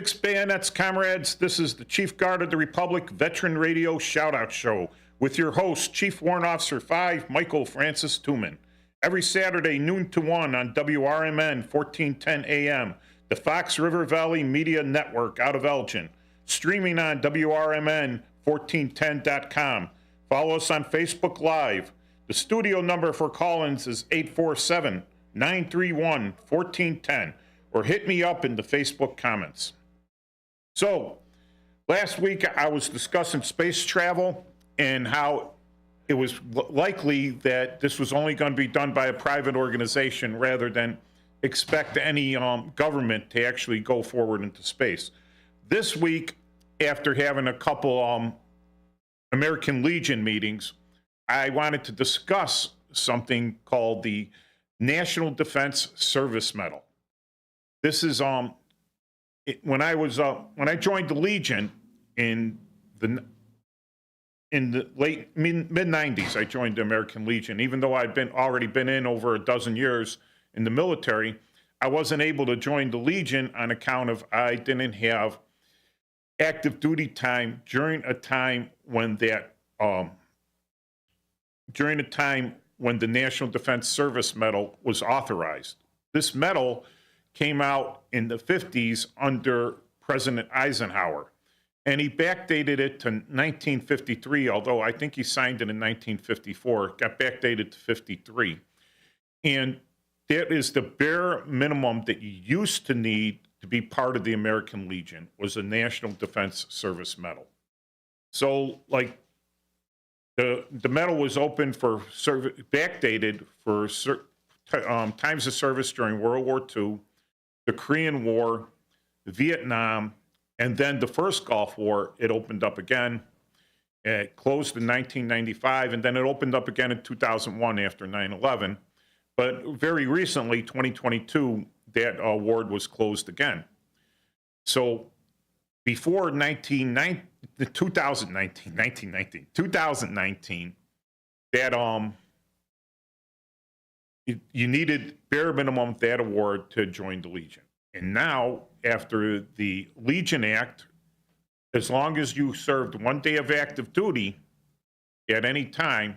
Fixed bayonets, comrades. This is the Chief Guard of the Republic Veteran Radio Shoutout Show with your host, Chief Warrant Officer 5, Michael Francis Tuman. Every Saturday, noon to 1 on WRMN 1410 AM, the Fox River Valley Media Network out of Elgin. Streaming on WRMN1410.com. Follow us on Facebook Live. The studio number for call-ins is 847-931-1410, or hit me up in the Facebook comments. So, last week I was discussing space travel and how it was likely that this was only going to be done by a private organization rather than expect any government to actually go forward into space. This week, after having a couple American Legion meetings, I wanted to discuss something called the National Defense Service Medal. This is when I joined the Legion in the late mid 90s. I joined the American Legion. Even though I'd already been in over a dozen years in the military, I wasn't able to join the Legion on account of I didn't have active duty time during a time when the National Defense Service Medal was authorized. This medal came out in the 50s under President Eisenhower, and he backdated it to 1953, although I think he signed it in 1954. It got backdated to 53. And that is the bare minimum that you used to need to be part of the American Legion, was a National Defense Service Medal. So, like, the medal was open for backdated for times of service during World War II, the Korean War, Vietnam, and then the first Gulf War. It opened up again. It closed in 1995, and then it opened up again in 2001 after 9/11. But very recently, 2022, that award was closed again. So before 2019, that you needed bare minimum that award to join the Legion. And now, after the Legion Act, as long as you served 1 day of active duty at any time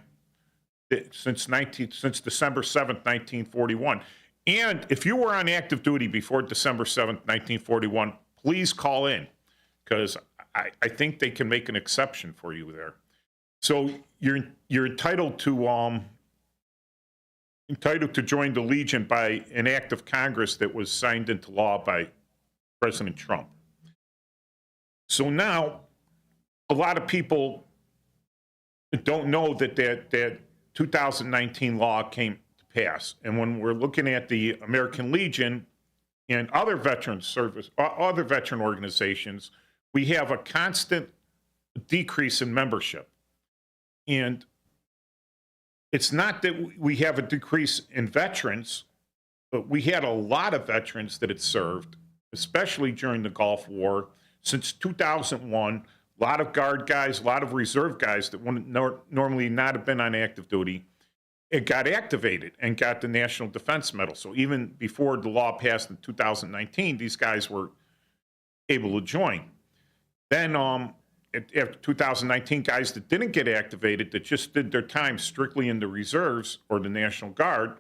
since December 7th, 1941, and if you were on active duty before December 7th, 1941, please call in, because I think they can make an exception for you there. So you're entitled to join the Legion by an act of Congress that was signed into law by President Trump. So now, a lot of people don't know that 2019 law came to pass. And when we're looking at the American Legion and other veteran organizations, we have a constant decrease in membership. And it's not that we have a decrease in veterans, but we had a lot of veterans that had served, especially during the Gulf War. Since 2001, a lot of Guard guys, a lot of reserve guys that wouldn't normally not have been on active duty, it got activated and got the National Defense Medal. So even before the law passed in 2019, these guys were able to join. Then after 2019, guys that didn't get activated, that just did their time strictly in the reserves or the National Guard,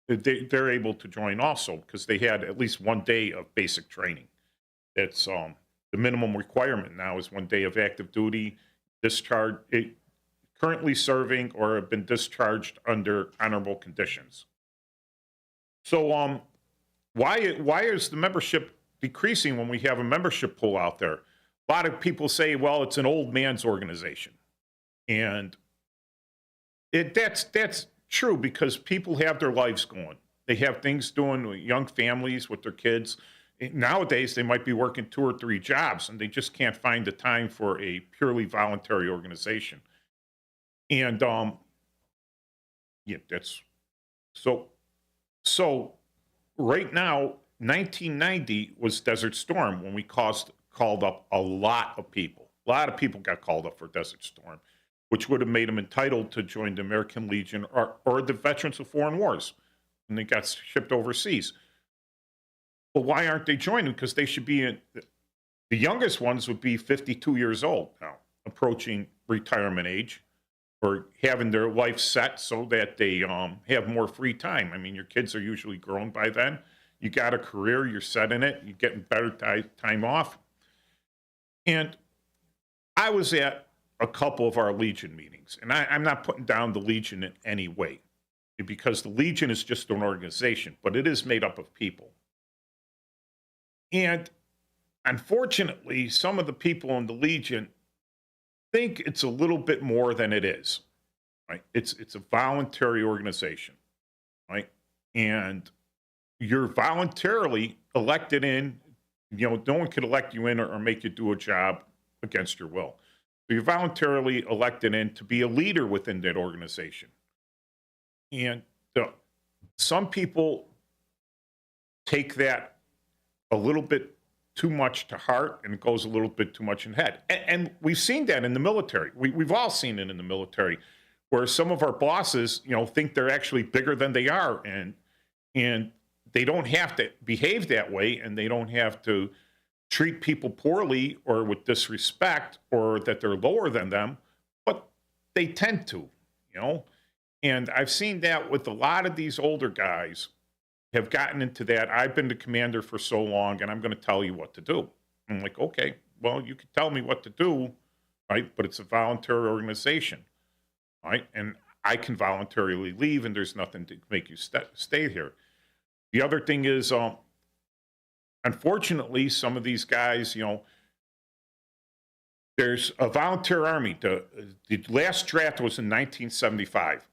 they're able to join also, because they had at least 1 day of basic training. That's the minimum requirement now is 1 day of active duty, currently serving, or have been discharged under honorable conditions. So why is the membership decreasing when we have a membership pool out there? A lot of people say, well, it's an old man's organization. And that's true, because people have their lives going. They have things doing with young families with their kids. Nowadays, they might be working 2 or 3 jobs, and they just can't find the time for a purely voluntary organization. And yeah, that's so right now, 1990 was Desert Storm when we called up a lot of people. A lot of people got called up for Desert Storm, which would have made them entitled to join the American Legion or the Veterans of Foreign Wars, and they got shipped overseas. Well, why aren't they joining? Because they should be The youngest ones would be 52 years old now, approaching retirement age or having their life set so that they have more free time. I mean, your kids are usually grown by then. You got a career, you're set in it, you're getting better time off. And I was at a couple of our Legion meetings, and I'm not putting down the Legion in any way because the Legion is just an organization, but it is made up of people. And unfortunately, some of the people in the Legion think it's a little bit more than it is. Right? It's a voluntary organization, right? And you're voluntarily elected in. You know, no one could elect you in or make you do a job against your will. So you're voluntarily elected in to be a leader within that organization. And some people take that a little bit too much to heart, and it goes a little bit too much in head. And we've seen that in the military. We've all seen it in the military, where some of our bosses, you know, think they're actually bigger than they are, and they don't have to behave that way, and they don't have to treat people poorly or with disrespect or that they're lower than them, but they tend to, you know. And I've seen that with a lot of these older guys have gotten into that. I've been the commander for so long, and I'm going to tell you what to do. I'm like, okay, well, you can tell me what to do, right? But it's a voluntary organization, right? And I can voluntarily leave, and there's nothing to make you stay here. The other thing is, unfortunately, some of these guys, you know, there's a volunteer army. The last draft was in 1975.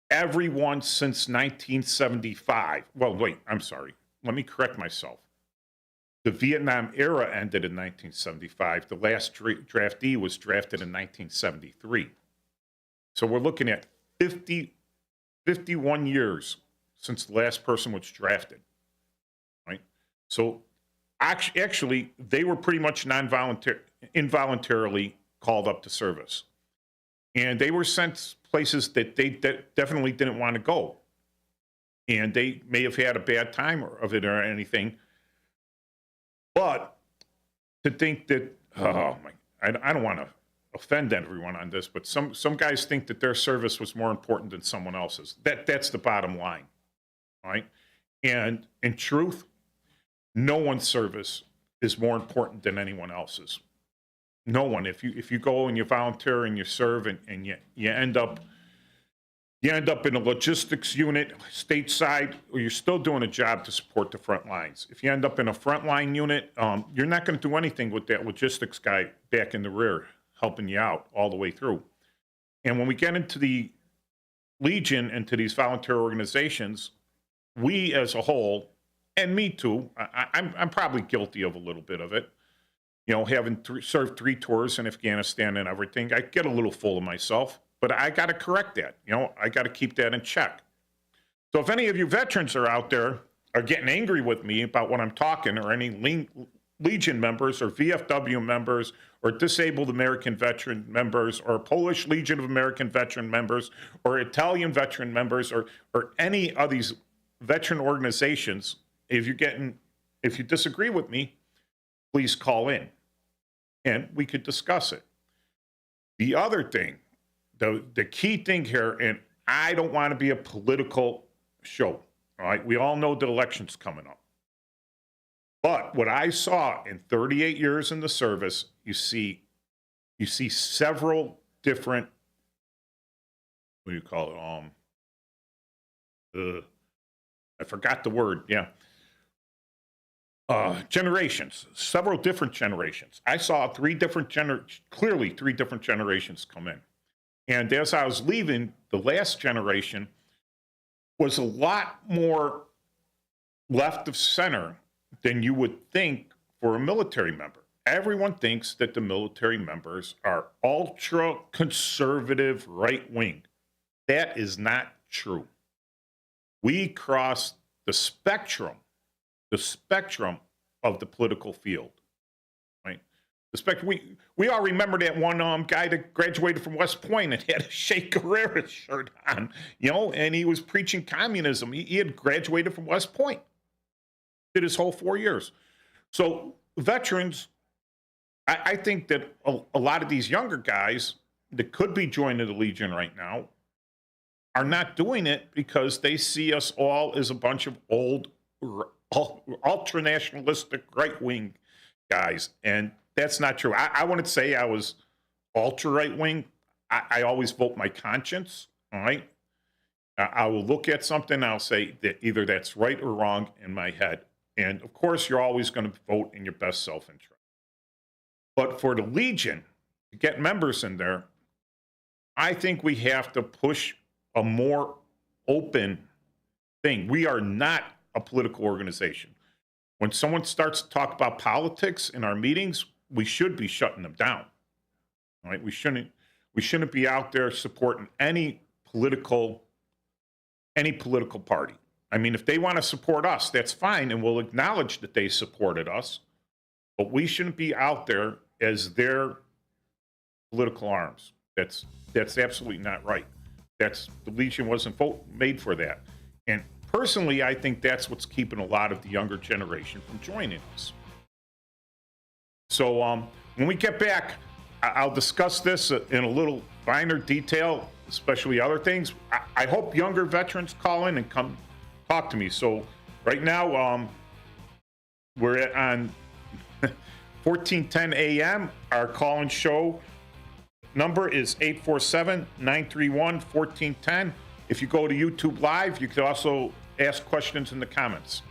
Everyone since 1975. Well, wait, I'm sorry. Let me correct myself. The Vietnam era ended in 1975. The last draftee was drafted in 1973. So we're looking at 51 years since the last person was drafted, right? So actually, they were pretty much involuntarily called up to service. And they were sent places that they definitely didn't want to go. And they may have had a bad time of it or anything. But to think that, oh my, I don't want to offend everyone on this, but some guys think that their service was more important than someone else's. That's the bottom line, right? And in truth, no one's service is more important than anyone else's. No one. If you go and you volunteer and you serve and you end up in a logistics unit stateside, or you're still doing a job to support the front lines. If you end up in a frontline unit, you're not going to do anything with that logistics guy back in the rear helping you out all the way through. And when we get into the Legion and to these volunteer organizations, we as a whole, and me too, I'm probably guilty of a little bit of it. You know, having served 3 tours in Afghanistan and everything, I get a little full of myself, but I got to correct that. You know, I got to keep that in check. So if any of you veterans are out there are getting angry with me about what I'm talking, or any Legion members or VFW members or Disabled American Veteran members or Polish Legion of American Veteran members or Italian veteran members or any of these veteran organizations, if you disagree with me, please call in and we could discuss it. The other thing, the key thing here, and I don't want to be a political show, all right? We all know the election's coming up. But what I saw in 38 years in the service, you see several different, what do you call it? I forgot the word, yeah. Generations, several different generations. I saw clearly three different generations come in. And as I was leaving, the last generation was a lot more left of center than you would think for a military member. Everyone thinks that the military members are ultra conservative right wing. That is not true. We cross the spectrum of the political field, right? The spectrum. We all remember that one guy that graduated from West Point and had a Che Guevara shirt on, you know, and he was preaching communism. He had graduated from West Point, did his whole 4 years. So veterans I think that a lot of these younger guys that could be joining the Legion right now are not doing it because they see us all as a bunch of old, ultra nationalistic right wing guys. And that's not true. I wouldn't say I was ultra right wing. I always vote my conscience. All right. I will look at something and I'll say that either that's right or wrong in my head. And of course, you're always going to vote in your best self interest. But for the Legion, to get members in there, I think we have to push a more open thing. We are not a political organization. When someone starts to talk about politics in our meetings, we should be shutting them down. All right? We shouldn't be out there supporting any political party. I mean, if they want to support us, that's fine, and we'll acknowledge that they supported us. But we shouldn't be out there as their political arms. That's absolutely not right. The Legion wasn't made for that. And personally, I think that's what's keeping a lot of the younger generation from joining us. So when we get back, I'll discuss this in a little finer detail, especially other things. I hope younger veterans call in and come talk to me. So right now, we're on 1410 AM. Our call-in show number is 847-931-1410. If you go to YouTube Live, you can also ask questions in the comments.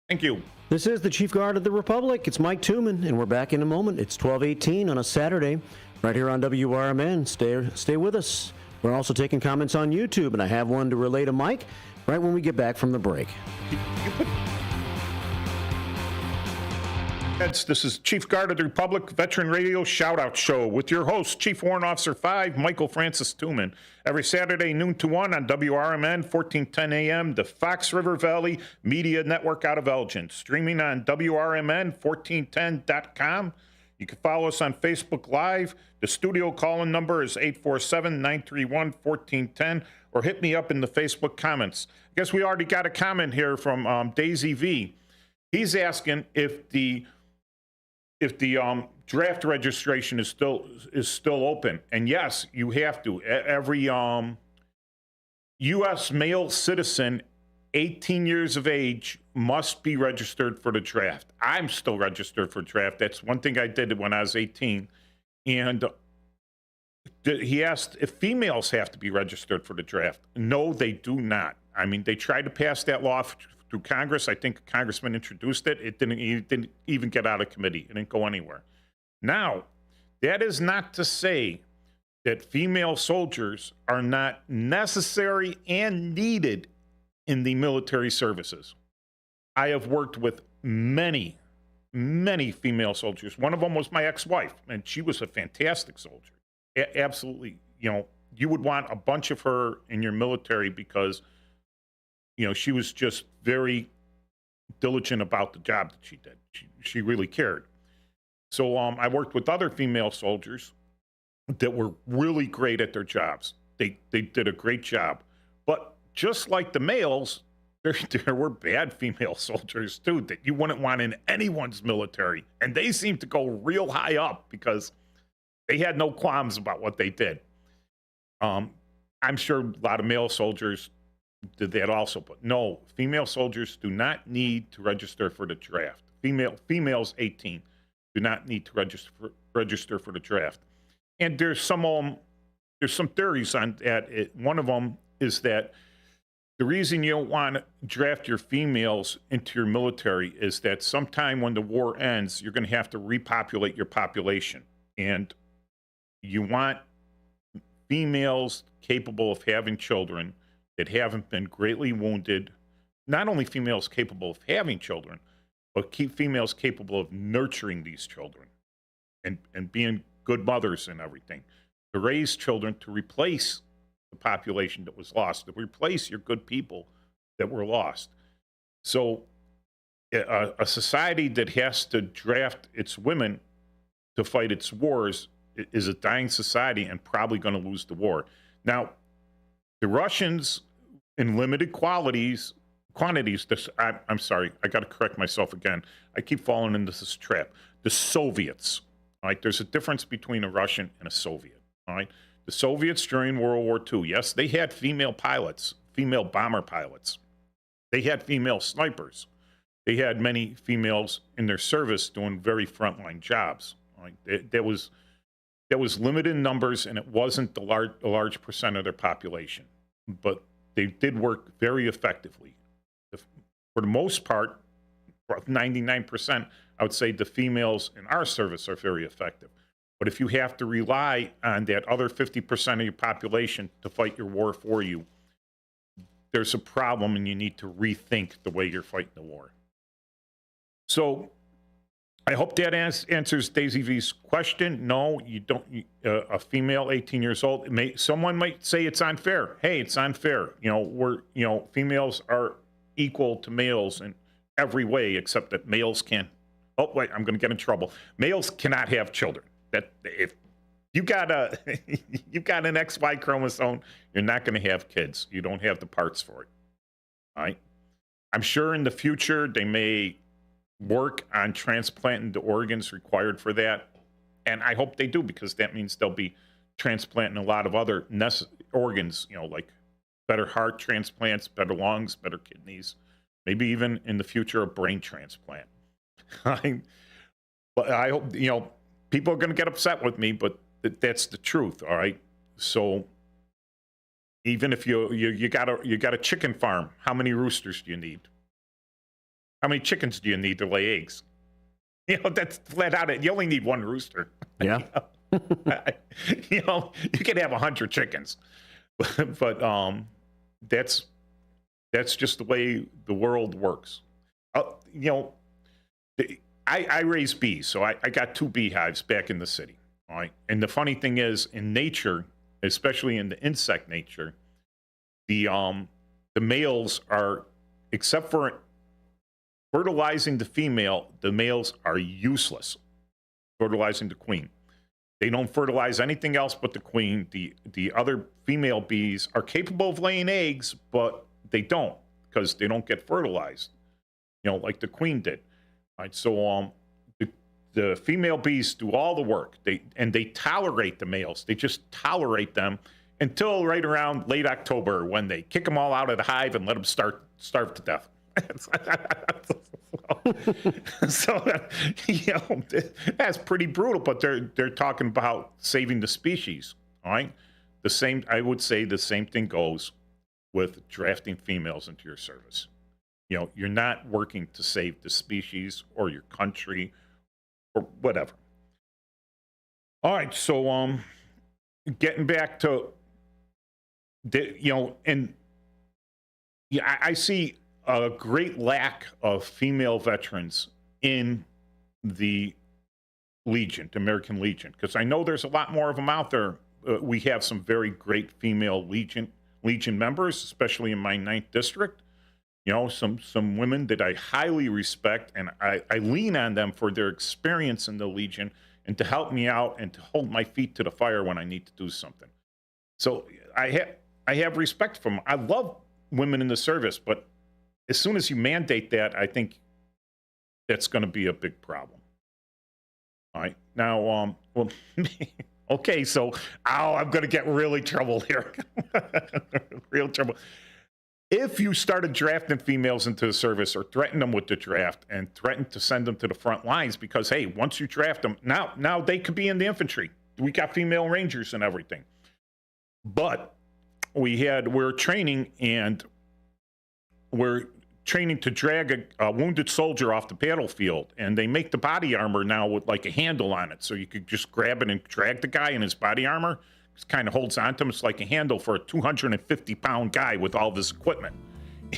Thank you. This is the Chief Guard of the Republic. It's Mike Tooman, and we're back in a moment. It's 12:18 on a Saturday, right here on WRMN. Stay with us. We're also taking comments on YouTube, and I have one to relay to Mike right when we get back from the break. This is Chief Guard of the Republic Veteran Radio Shoutout Show with your host, Chief Warrant Officer 5, Michael Francis Tooman. Every Saturday, noon to 1 on WRMN, 1410 AM, the Fox River Valley Media Network out of Elgin. Streaming on WRMN1410.com. You can follow us on Facebook Live. The studio call-in number is 847-931-1410, or hit me up in the Facebook comments. I guess we already got a comment here from Daisy V. He's asking if the draft registration is still open. And yes, you have to. Every U.S. male citizen 18 years of age must be registered for the draft. I'm still registered for draft. That's one thing I did when I was 18. And he asked if females have to be registered for the draft. No, they do not. I mean, they tried to pass that law through Congress. I think a congressman introduced it. It didn't even get out of committee. It didn't go anywhere. Now, that is not to say that female soldiers are not necessary and needed in the military services. I have worked with many, many female soldiers. One of them was my ex-wife, and she was a fantastic soldier. Absolutely. You know, you would want a bunch of her in your military because, you know, she was just very diligent about the job that she did. She really cared. So I worked with other female soldiers that were really great at their jobs. They did a great job. But just like the males, there were bad female soldiers too that you wouldn't want in anyone's military. And they seemed to go real high up because they had no qualms about what they did. I'm sure a lot of male soldiers did that also, but no, female soldiers do not need to register for the draft. Females 18 do not need to register for the draft. And there's some theories on that. One of them is that the reason you don't want to draft your females into your military is that sometime when the war ends, you're going to have to repopulate your population. And you want females capable of having children that haven't been greatly wounded. Not only females capable of having children, but keep females capable of nurturing these children and being good mothers and everything. To raise children to replace the population that was lost, to replace your good people that were lost. So a society that has to draft its women to fight its wars is a dying society and probably going to lose the war. Now, the Russians, in limited quantities, I'm sorry, I got to correct myself again. I keep falling into this trap. The Soviets, All right, there's a difference between a Russian and a Soviet. All right, the Soviets during World War II, yes, they had female pilots, female bomber pilots. They had female snipers. They had many females in their service doing very frontline jobs. All right, there was limited numbers, and it wasn't a large percent of their population, but they did work very effectively. For the most part, 99%, I would say the females in our service are very effective. But if you have to rely on that other 50% of your population to fight your war for you, there's a problem, and you need to rethink the way you're fighting the war. So I hope that answers Daisy V's question. No, you don't. A female, 18 years old. Someone might say it's unfair. Hey, it's unfair. Females are equal to males in every way, except that males can. Oh wait, I'm going to get in trouble. Males cannot have children. That if you got an XY chromosome, you're not going to have kids. You don't have the parts for it. All right. I'm sure in the future they may work on transplanting the organs required for that, and I hope they do, because that means they'll be transplanting a lot of other organs, like better heart transplants, better lungs, better kidneys, maybe even in the future a brain transplant. But I hope, people are going to get upset with me, but that's the truth. All right. So even if you got a chicken farm, how many roosters do you need? How many chickens do you need to lay eggs? That's flat out. You only need one rooster. Yeah. You can have 100 chickens, but that's just the way the world works. I raise bees, so I got 2 beehives back in the city. All right, and the funny thing is, in nature, especially in the insect nature, the males are, except for fertilizing the female, the males are useless fertilizing the queen. They don't fertilize anything else but the queen. The other female bees are capable of laying eggs, but they don't, because they don't get fertilized, like the queen did. All right, so the female bees do all the work. They tolerate the males. They just tolerate them until right around late October, when they kick them all out of the hive and let them starve to death. So that's pretty brutal, but they're talking about saving the species. All right, I would say the same thing goes with drafting females into your service. You're not working to save the species or your country or whatever. All right, so getting back to I see a great lack of female veterans in the Legion, the American Legion, because I know there's a lot more of them out there. We have some very great female Legion members, especially in my 9th district. Some women that I highly respect, and I lean on them for their experience in the Legion and to help me out and to hold my feet to the fire when I need to do something. So I have respect for them. I love women in the service, but as soon as you mandate that, I think that's going to be a big problem. All right. Now, okay, so I'm going to get really trouble here. Real trouble. If you started drafting females into the service, or threaten them with the draft and threaten to send them to the front lines, because, hey, once you draft them, now they could be in the infantry. We got female rangers and everything. But we're training, and we're training to drag a wounded soldier off the battlefield, and they make the body armor now with like a handle on it, so you could just grab it and drag the guy in his body armor. It kind of holds on to him. It's like a handle for a 250-pound guy with all this equipment.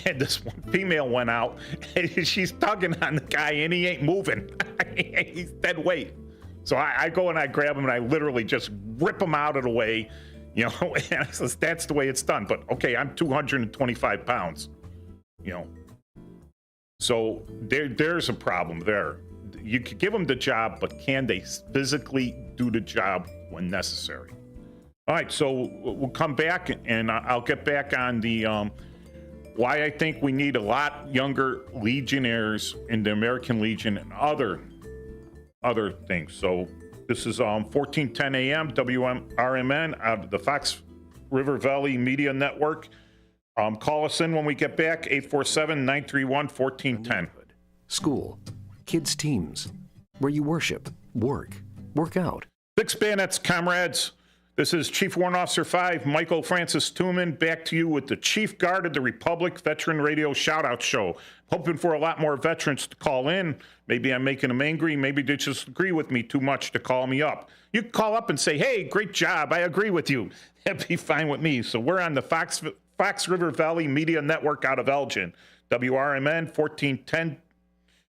And this one female went out, and she's tugging on the guy, and he ain't moving. He's dead weight. So I go and I grab him, and I literally just rip him out of the way, and I says, that's the way it's done. But okay, I'm 225 pounds, So there's a problem there. You could give them the job, but can they physically do the job when necessary? All right, so we'll come back, and I'll get back on the why I think we need a lot younger Legionnaires in the American Legion and other things. So This is 1410 AM, WRMN, out of the Fox River Valley Media Network. Call us in when we get back, 847-931-1410. School, kids' teams, where you worship, work out. Six Bayonets, comrades. This is Chief Warrant Officer 5, Michael Francis Tooman, back to you with the Chief Guard of the Republic Veteran Radio Shoutout Show. Hoping for a lot more veterans to call in. Maybe I'm making them angry. Maybe they just agree with me too much to call me up. You can call up and say, hey, great job. I agree with you. That'd be fine with me. So we're on the Fox River Valley Media Network out of Elgin, WRMN 1410.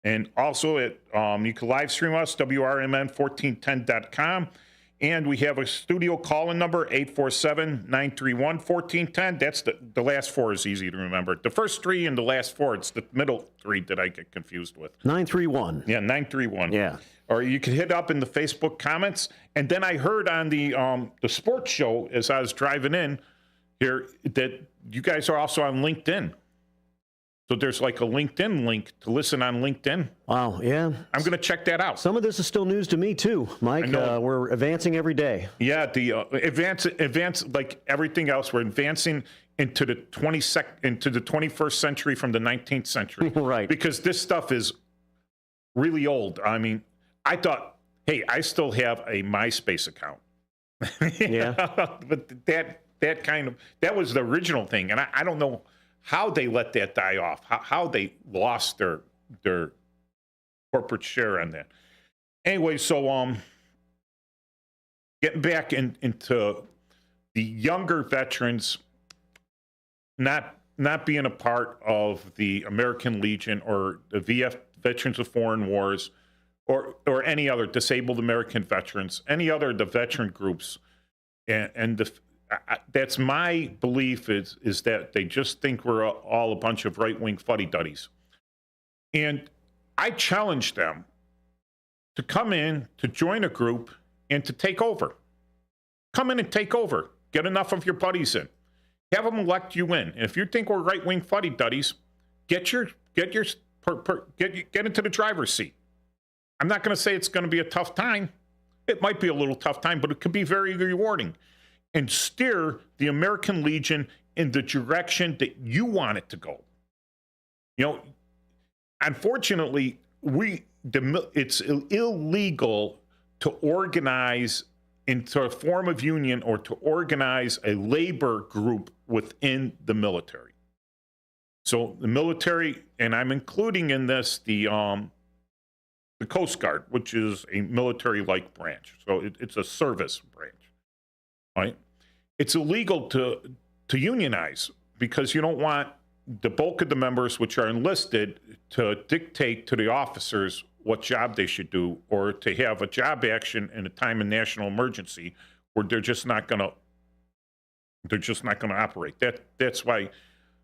And also, you can live stream us, WRMN1410.com. And we have a studio call-in number, 847-931-1410. That's the last four is easy to remember. The first three and the last four, it's the middle three that I get confused with. 931. Yeah, 931. Yeah. Or you can hit up in the Facebook comments. And then I heard on the sports show as I was driving in here that you guys are also on LinkedIn. So there's like a LinkedIn link to listen on LinkedIn. Wow, yeah. I'm going to check that out. Some of this is still news to me, too, Mike. We're advancing every day. Yeah, the advance like everything else. We're advancing into the 21st century from the 19th century. Right. Because this stuff is really old. I mean, I thought, hey, I still have a MySpace account. Yeah. But that was the original thing. And I don't know how they let that die off, how they lost their corporate share on that. Anyway, so getting back into the younger veterans not being a part of the American Legion or the VF Veterans of Foreign Wars or any other disabled American veterans, any other of the veteran groups, and that's my belief is that they just think we're all a bunch of right-wing fuddy-duddies. And I challenge them to come in, to join a group, and to take over. Come in and take over. Get enough of your buddies in. Have them elect you in. And if you think we're right-wing fuddy-duddies, get into the driver's seat. I'm not going to say it's going to be a tough time. It might be a little tough time, but it could be very rewarding. And steer the American Legion in the direction that you want it to go. You know, unfortunately, it's illegal to organize into a form of union or to organize a labor group within the military. So the military, and I'm including in this the Coast Guard, which is a military-like branch. So it's a service branch. Right? It's illegal to unionize because you don't want the bulk of the members, which are enlisted, to dictate to the officers what job they should do, or to have a job action in a time of national emergency where they're just not going to operate. That's why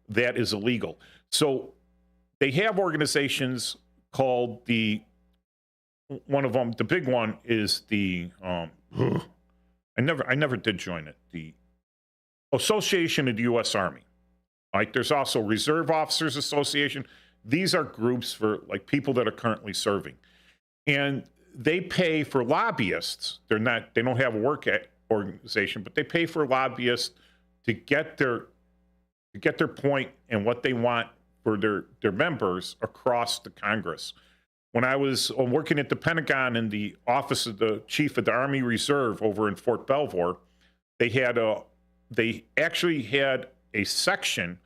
that is illegal. So they have organizations called one of them, the big one is the I never did join it. The Association of the U.S. Army. Right? There's also Reserve Officers Association. These are groups for like people that are currently serving, and they pay for lobbyists. They don't have a work organization, but they pay for lobbyists to get their point and what they want for their members across the Congress. When I was working at the Pentagon in the office of the Chief of the Army Reserve over in Fort Belvoir, they actually had a section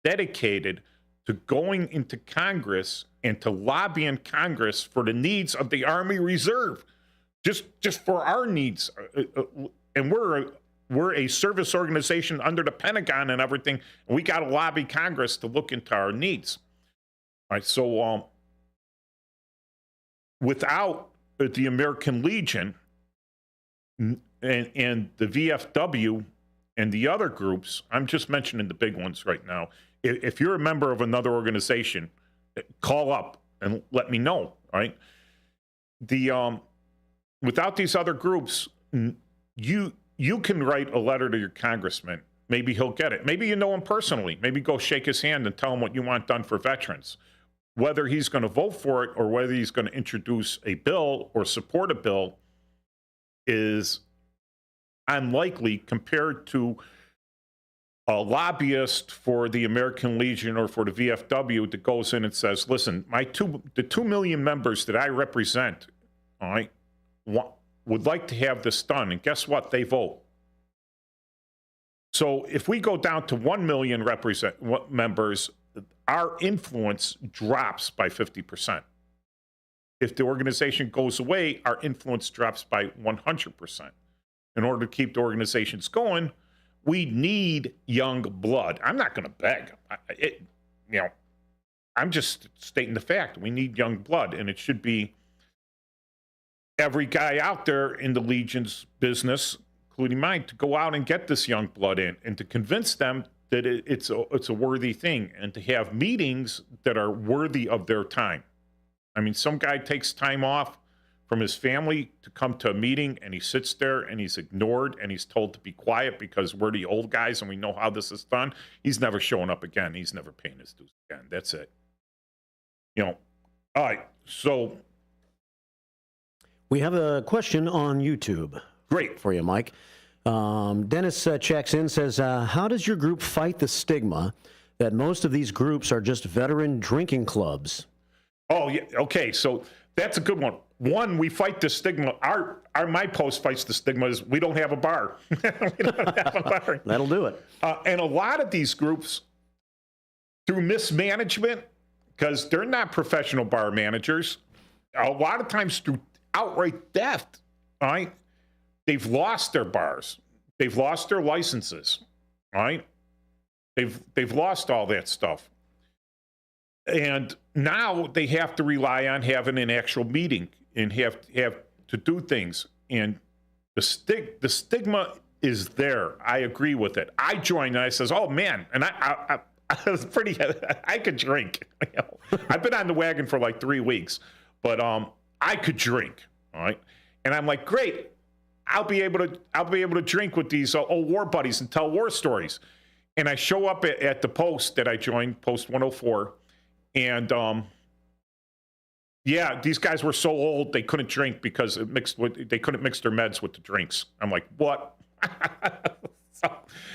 dedicated to going into Congress and to lobby in Congress for the needs of the Army Reserve, just for our needs. And we're a service organization under the Pentagon and everything, and we got to lobby Congress to look into our needs. All right, so without the American Legion and the VFW and the other groups, I'm just mentioning the big ones right now. If you're a member of another organization, call up and let me know, right? Without these other groups, you can write a letter to your congressman. Maybe he'll get it. Maybe you know him personally. Maybe go shake his hand and tell him what you want done for veterans. Whether he's going to vote for it or whether he's going to introduce a bill or support a bill, is unlikely compared to a lobbyist for the American Legion or for the VFW that goes in and says, listen, the 2 million members that I represent, all right, would like to have this done. And guess what? They vote. So if we go down to 1 million members, our influence drops by 50%. If the organization goes away, our influence drops by 100%. In order to keep the organizations going, we need young blood. I'm not going to beg. I'm just stating the fact. We need young blood, and it should be every guy out there in the Legion's business, including mine, to go out and get this young blood in and to convince them that it's a worthy thing, and to have meetings that are worthy of their time. I mean, some guy takes time off from his family to come to a meeting, and he sits there and he's ignored and he's told to be quiet because we're the old guys and we know how this is done. He's never showing up again. He's never paying his dues again. That's it. All right. So we have a question on YouTube. Great. For you, Mike. Dennis checks in, says, how does your group fight the stigma that most of these groups are just veteran drinking clubs? Oh, yeah. Okay. So that's a good one. One, we fight the stigma. My post fights the stigma is we don't have a bar. We don't have a bar. That'll do it. And a lot of these groups, through mismanagement, because they're not professional bar managers, a lot of times through outright theft, all right? They've lost their bars. They've lost their licenses, all right? They've lost all that stuff. And now they have to rely on having an actual meeting and have to do things. And the stigma is there. I agree with it. I joined and I says, oh man, and I was pretty, I could drink. I've been on the wagon for like 3 weeks, but I could drink, all right? And I'm like, great, I'll be able to drink with these old war buddies and tell war stories. And I show up at the post that I joined, Post 104, and yeah, these guys were so old they couldn't drink because they couldn't mix their meds with the drinks. I'm like, what?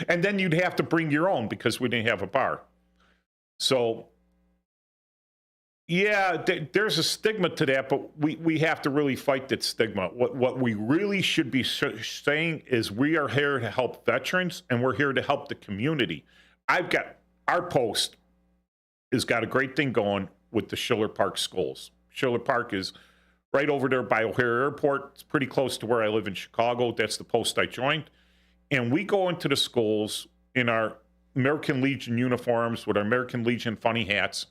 And then you'd have to bring your own because we didn't have a bar. So yeah, there's a stigma to that, but we have to really fight that stigma. What we really should be saying is we are here to help veterans and we're here to help the community. Our post has got a great thing going with the Schiller Park schools. Schiller Park is right over there by O'Hare Airport. It's pretty close to where I live in Chicago. That's the post I joined. And we go into the schools in our American Legion uniforms with our American Legion funny hats.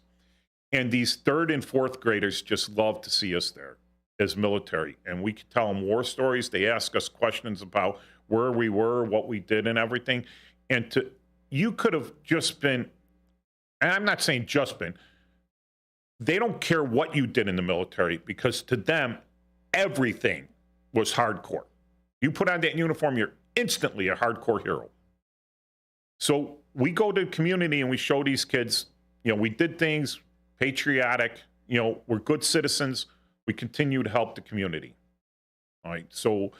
And these 3rd and 4th graders just love to see us there as military. And we can tell them war stories. They ask us questions about where we were, what we did, and everything. And you could have just been, and I'm not saying just been, they don't care what you did in the military because to them, everything was hardcore. You put on that uniform, you're instantly a hardcore hero. So we go to the community and we show these kids, we did things patriotic, we're good citizens. We continue to help the community. All right. So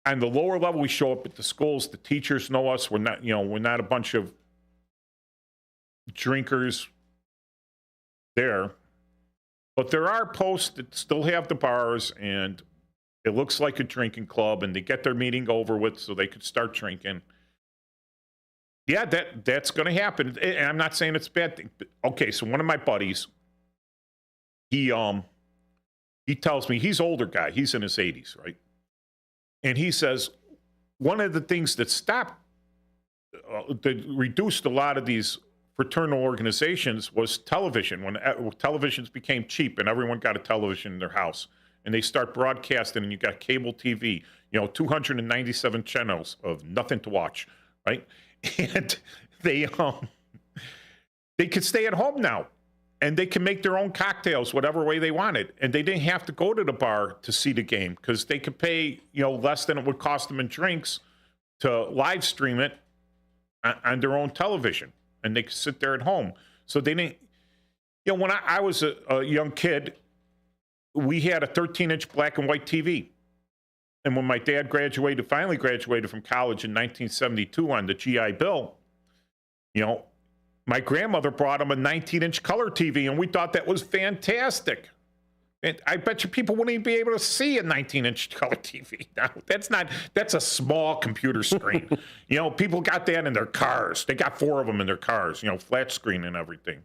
on the lower level, we show up at the schools. The teachers know us. We're not a bunch of drinkers there. But there are posts that still have the bars, and it looks like a drinking club, and they get their meeting over with so they could start drinking. Yeah, that's going to happen. And I'm not saying it's a bad thing. Okay, so one of my buddies, he tells me, he's an older guy. He's in his 80s, right? And he says, one of the things that that reduced a lot of these fraternal organizations was television. When televisions became cheap and everyone got a television in their house and they start broadcasting and you got cable TV, 297 channels of nothing to watch, right? And they could stay at home now and they can make their own cocktails whatever way they wanted. And they didn't have to go to the bar to see the game because they could pay, less than it would cost them in drinks to live stream it on their own television. And they could sit there at home. So they didn't, when I was a young kid, we had a 13-inch black and white TV. And when my dad finally graduated from college in 1972 on the GI Bill, you know, my grandmother brought him a 19-inch color TV, and we thought that was fantastic. And I bet you people wouldn't even be able to see a 19-inch color TV. Now, that's a small computer screen. You know, people got that in their cars. They got 4 of them in their cars, you know, flat screen and everything.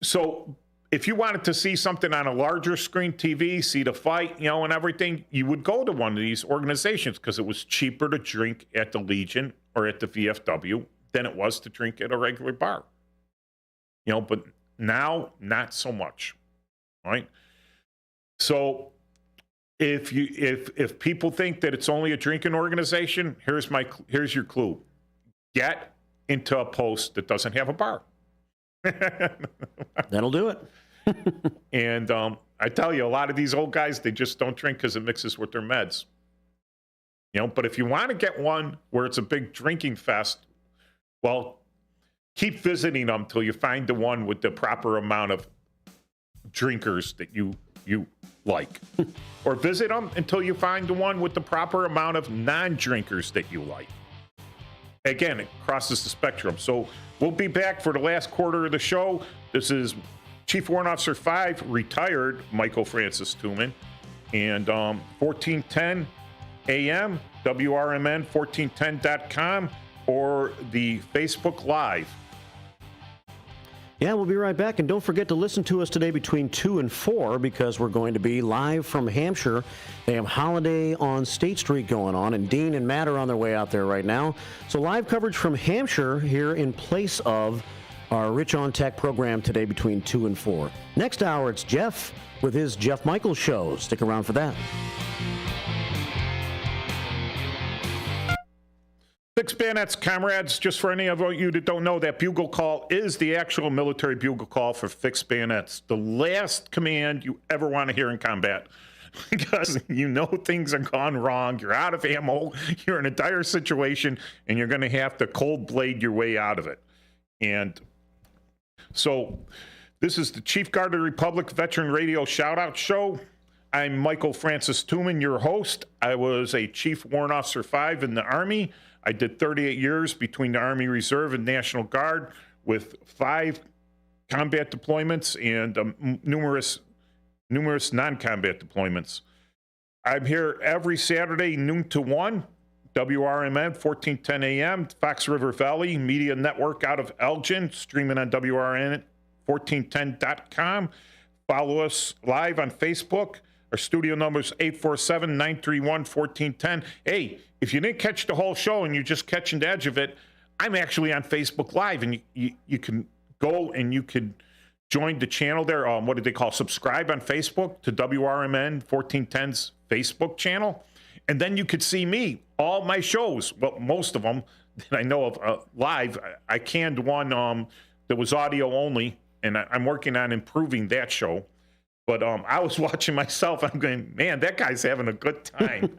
So if you wanted to see something on a larger screen TV, see the fight, you know, and everything, you would go to one of these organizations because it was cheaper to drink at the Legion or at the VFW than it was to drink at a regular bar. You know, but now, not so much, right? So if people think that it's only a drinking organization, here's your clue. Get into a post that doesn't have a bar. That'll do it. And I tell you, a lot of these old guys, they just don't drink because it mixes with their meds. You know, but if you want to get one where it's a big drinking fest, well, keep visiting them till you find the one with the proper amount of drinkers that you like. Or visit them until you find the one with the proper amount of non-drinkers that you like. Again, it crosses the spectrum. So we'll be back for the last quarter of the show. This is Chief Warrant Officer 5, retired Michael Francis Tooman, and 1410 AM, WRMN, 1410.com, or the Facebook Live. Yeah, we'll be right back. And don't forget to listen to us today between 2 and 4 because we're going to be live from Hampshire. They have Holiday on State Street going on, and Dean and Matt are on their way out there right now. So live coverage from Hampshire here in place of our Rich on Tech program today between 2 and 4. Next hour, it's Jeff with his Jeff Michaels Show. Stick around for that. Fixed bayonets, comrades, just for any of you that don't know, that bugle call is the actual military bugle call for fixed bayonets. The last command you ever want to hear in combat. Because you know things have gone wrong, you're out of ammo, you're in a dire situation, and you're going to have to cold blade your way out of it. And so this is the Chief Guard of the Republic Veteran Radio Shoutout Show. I'm Michael Francis Tooman, your host. I was a Chief Warrant Officer 5 in the Army. I did 38 years between the Army Reserve and National Guard with 5 combat deployments and numerous non-combat deployments. I'm here every Saturday, noon to 1, WRMN, 1410 AM, Fox River Valley Media Network out of Elgin, streaming on WRN 1410.com. Follow us live on Facebook. Our studio number is 847-931-1410. Hey, if you didn't catch the whole show and you're just catching the edge of it, I'm actually on Facebook Live, and you can go and you can join the channel there. What do they call? Subscribe on Facebook to WRMN 1410's Facebook channel. And then you could see me, all my shows, well, most of them that I know of live. I canned one that was audio only, and I'm working on improving that show. But I was watching myself. I'm going, man, that guy's having a good time.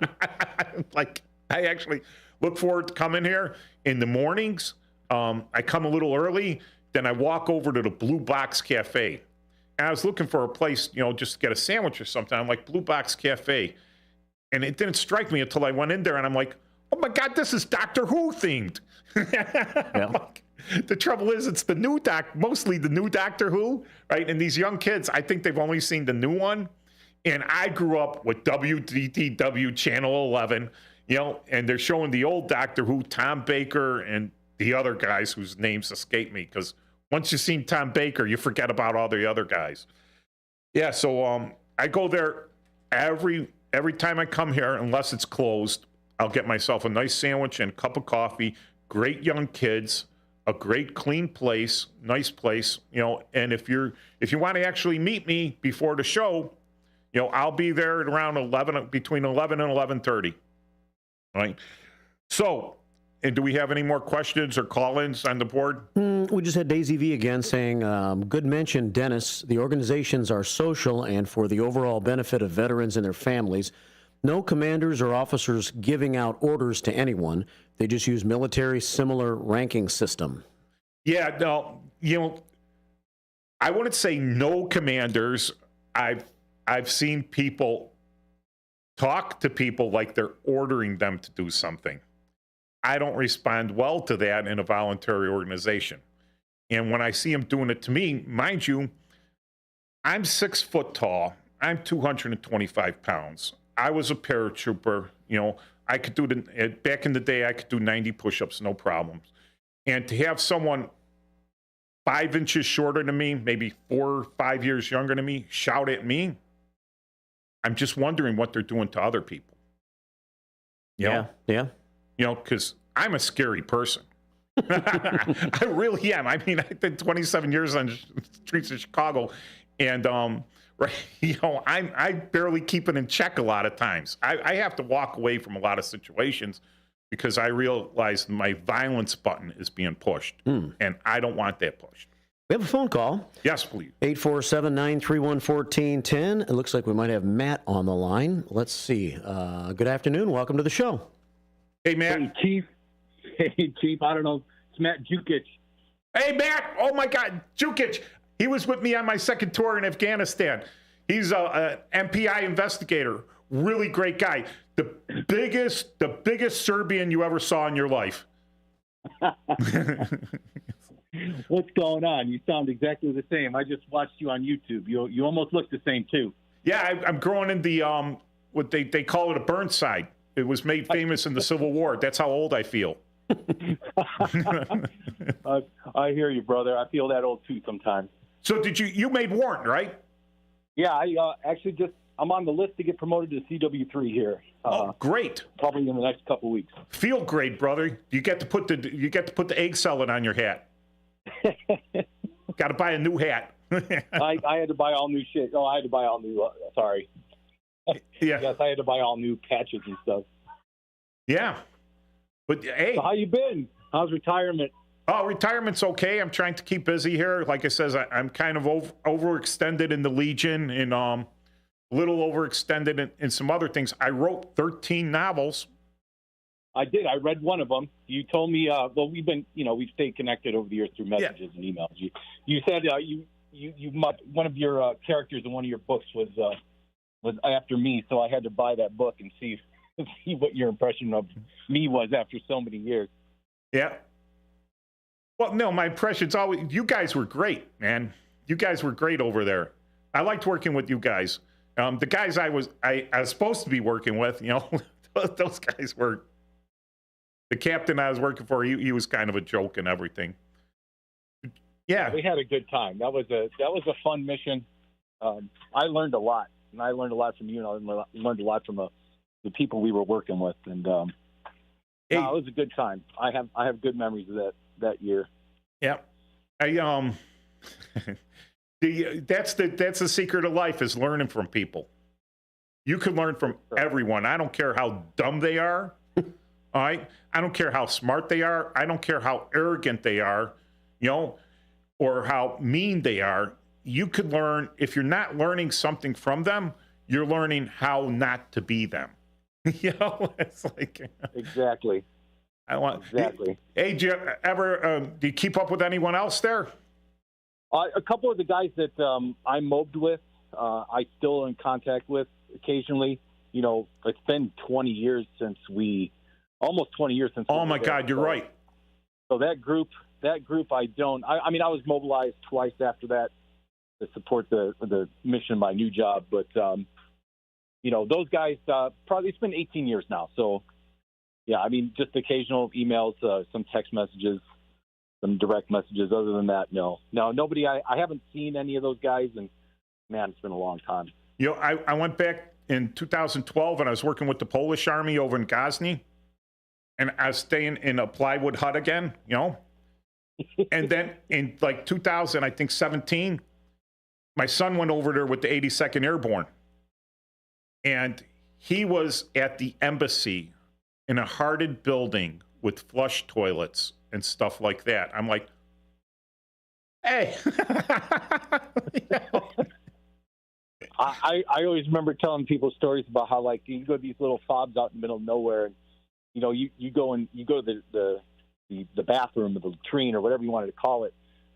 Like, I actually look forward to coming here in the mornings. I come a little early. Then I walk over to the Blue Box Cafe. And I was looking for a place, you know, just to get a sandwich or something. I'm like, Blue Box Cafe. And it didn't strike me until I went in there, and I'm like, oh, my God, this is Doctor Who themed. Yeah. Like, the trouble is, it's mostly the new Doctor Who, right? And these young kids, I think they've only seen the new one. And I grew up with WDTW Channel 11, you know, and they're showing the old Doctor Who, Tom Baker, and the other guys whose names escape me, because once you've seen Tom Baker, you forget about all the other guys. Yeah, so I go there every time I come here, unless it's closed. I'll get myself a nice sandwich and a cup of coffee. Great young kids, a great clean place, nice place, you know. And if you want to actually meet me before the show, you know, I'll be there at around between 11 and 11:30. Right. So, and do we have any more questions or call-ins on the board? We just had Daisy V again saying, good mention, Dennis. The organizations are social and for the overall benefit of veterans and their families. No commanders or officers giving out orders to anyone. They just use military similar ranking system. Yeah, no, you know, I wouldn't say no commanders. I've seen people talk to people like they're ordering them to do something. I don't respond well to that in a voluntary organization. And when I see them doing it to me, mind you, I'm 6 foot tall. I'm 225 pounds. I was a paratrooper. You know, I could do back in the day, I could do 90 push-ups, no problems. And to have someone 5 inches shorter than me, maybe 4 or 5 years younger than me, shout at me, I'm just wondering what they're doing to other people. You know? Yeah. You know, because I'm a scary person. I really am. I mean, I did 27 years on the streets of Chicago, and right, you know, I barely keep it in check a lot of times. I have to walk away from a lot of situations because I realize my violence button is being pushed, and I don't want that pushed. We have a phone call. Yes, please. 847-931-1410. It looks like we might have Matt on the line. Let's see. Good afternoon. Welcome to the show. Hey, Matt. Hey, Chief. Hey, Chief. I don't know. It's Matt Jukic. Hey, Matt. Oh, my God. Jukic. He was with me on my second tour in Afghanistan. He's an MPI investigator. Really great guy. The biggest Serbian you ever saw in your life. What's going on? You sound exactly the same. I just watched you on YouTube. You almost look the same, too. Yeah, I'm growing in the, what they call it a Burnside. It was made famous in the Civil War. That's how old I feel. I hear you, brother. I feel that old, too, sometimes. So you made warrant, right? Yeah, I actually I'm on the list to get promoted to CW3 here. Oh, great! Probably in the next couple of weeks. Feel great, brother. You get to put the egg salad on your hat. Got to buy a new hat. I had to buy all new shit. Oh, I had to buy all new. Sorry. Yeah. Yes, I had to buy all new patches and stuff. Yeah. But hey, so how you been? How's retirement? Oh, retirement's okay. I'm trying to keep busy here. Like I says, I'm kind of overextended in the Legion and a little overextended in some other things. I wrote 13 novels. I did. I read one of them. You told me. Well, we've stayed connected over the years through messages and emails. You said one of your characters in one of your books was after me, so I had to buy that book and see what your impression of me was after so many years. Yeah. Well, no, my impression's always, you guys were great, man. You guys were great over there. I liked working with you guys. The guys I was supposed to be working with, you know, those guys were, the captain I was working for, he was kind of a joke and everything. Yeah. We had a good time. That was a fun mission. I learned a lot, and I learned a lot from you, and I learned a lot from the people we were working with, and it was a good time. I have good memories of that year. Yeah. That's the secret of life, is learning from people. You can learn from everyone. I don't care how dumb they are. All right. I don't care how smart they are. I don't care how arrogant they are, you know, or how mean they are. You could learn, if you're not learning something from them, you're learning how not to be them. You know, it's like exactly. Exactly. Hey, do you keep up with anyone else there? A couple of the guys that I mobbed with, I still in contact with occasionally. You know, it's been 20 years since almost 20 years since. Oh my God, you're right. So that group, I don't. I mean, I was mobilized twice after that to support the mission, my new job. But you know, those guys, probably it's been 18 years now. So yeah, I mean, just occasional emails, some text messages, some direct messages. Other than that, no, nobody. I haven't seen any of those guys, and man, it's been a long time. You know, I went back in 2012 and I was working with the Polish Army over in Ghazni, and I was staying in a plywood hut again, you know. And then in like 2017, my son went over there with the 82nd Airborne, and he was at the embassy in a hearted building with flush toilets and stuff like that. I'm like, hey. I always remember telling people stories about how, like, you go to these little fobs out in the middle of nowhere, and you know, you go to the bathroom or the latrine or whatever you wanted to call it,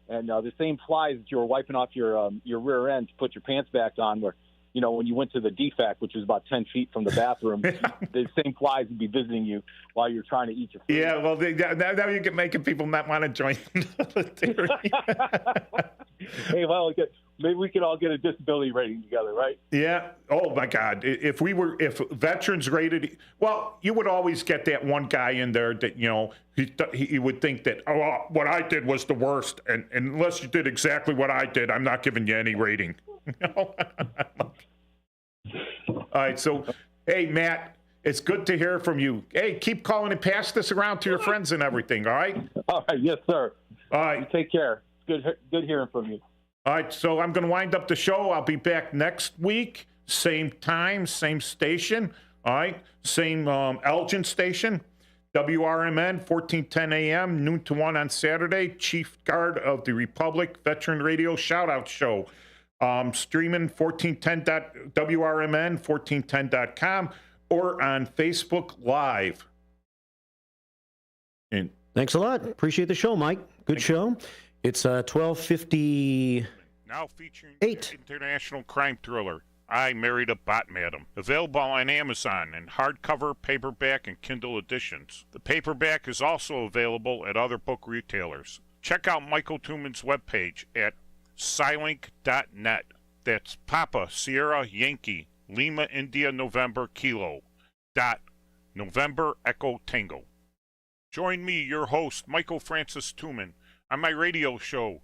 and the same flies that you were wiping off your rear end to put your pants back on were when you went to the DFAC, which was about 10 feet from the bathroom, the same flies would be visiting you while you're trying to eat your food. Yeah, well, now you're making people not want to join the military. Hey, well, maybe we could all get a disability rating together, right? Yeah. Oh my God. If veterans rated, well, you would always get that one guy in there that he would think that what I did was the worst, and unless you did exactly what I did, I'm not giving you any rating. All right. So, hey, Matt, it's good to hear from you. Hey, keep calling and pass this around to your friends and everything. All right. All right. Yes, sir. All right. You take care. Good hearing from you. All right, so I'm going to wind up the show. I'll be back next week, same time, same station. All right, same Elgin station, WRMN, 1410 a.m., noon to 1 on Saturday. Chief Guard of the Republic Veteran Radio Shout-Out Show. Streaming 1410.WRMN, 1410.com, or on Facebook Live. And Thanks a lot. Appreciate the show, Mike. Good show. It's 12:50. now featuring 8. international crime thriller, I Married a Bot Madam. Available on Amazon in hardcover, paperback, and Kindle editions. The paperback is also available at other book retailers. Check out Michael Tuman's webpage at Scilink.net. That's Papa Sierra Yankee Lima India November Kilo November Echo Tango. Join me, your host, Michael Francis Tuman, on my radio show,